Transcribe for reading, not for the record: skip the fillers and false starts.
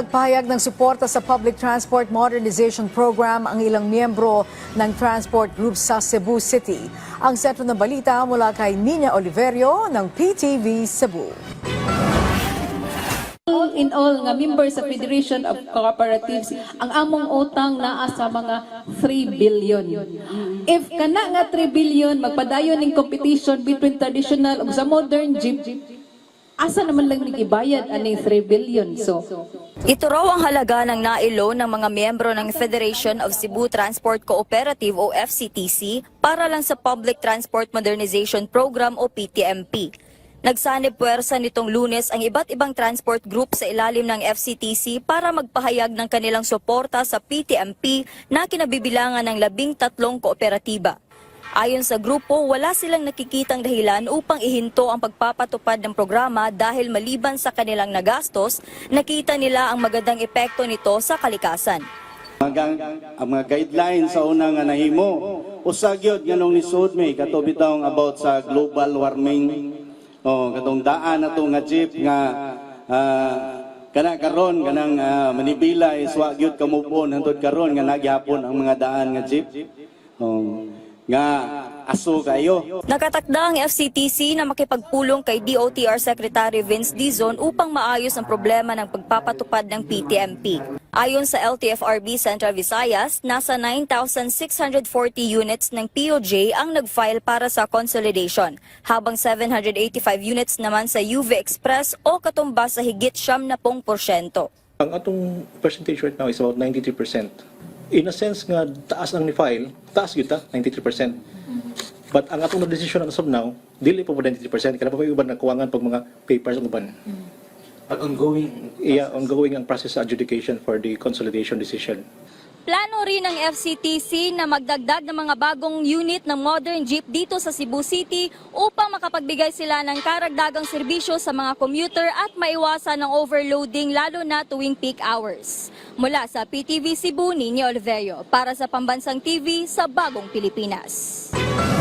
Nagpahayag ng suporta sa Public Transport Modernization Program ang ilang miyembro ng transport group sa Cebu City. Ang sentro ng balita mula kay Nina Oliverio ng PTV Cebu. All in all, nga member sa Federation of Cooperatives, ang among utang naa sa mga 3 billion. If kana nga 3 billion, magpadayon ng competition between traditional ug sa modern jeep, asa naman lang ibayad ani 3 billion. So, ito raw ang halaga ng nailo ng mga miyembro ng Federation of Cebu Transport Cooperative o FCTC para lang sa Public Transport Modernization Program o PTMP. Nagsanib puwersa nitong Lunes ang iba't ibang transport group sa ilalim ng FCTC para magpahayag ng kanilang suporta sa PTMP na kinabibilangan ng 13 kooperatiba. Ayon sa grupo, wala silang nakikitang dahilan upang ihinto ang pagpapatupad ng programa dahil maliban sa kanilang nagastos, nakita nila ang magandang epekto nito sa kalikasan. Ang mga guidelines sa unang nga nahimo, usagyod nganong nisud may katubitaw about sa global warming. Katong daan na nga jeep nga kana karon kanang manibila is wa gyud kamupon hantod karon nga nagyapon ang mga daan nga jeep. Nga aso kayo. Nakatakda ang FCTC na makipagpulong kay DOTR Secretary Vince Dizon upang maayos ang problema ng pagpapatupad ng PTMP. Ayon sa LTFRB Central Visayas, nasa 9,640 units ng POJ ang nag-file para sa consolidation, habang 785 units naman sa UV Express o katumbas sa higit 70%. Ang atong percentage right now is about 93%. In a sense nga taas ang ni-file, taas yun ta, 93%. But ang atong decision as of now, dili pa po 93%. Kaya pa may uban na kuwangan pag mga papers ang uban. But ongoing? Yeah, ongoing ang process sa adjudication for the consolidation decision. Plano rin ng FCTC na magdagdag ng mga bagong unit ng modern jeep dito sa Cebu City upang makapagbigay sila ng karagdagang serbisyo sa mga commuter at maiwasan ng overloading lalo na tuwing peak hours. Mula sa PTV Cebu, Nina Oliverio para sa Pambansang TV sa Bagong Pilipinas.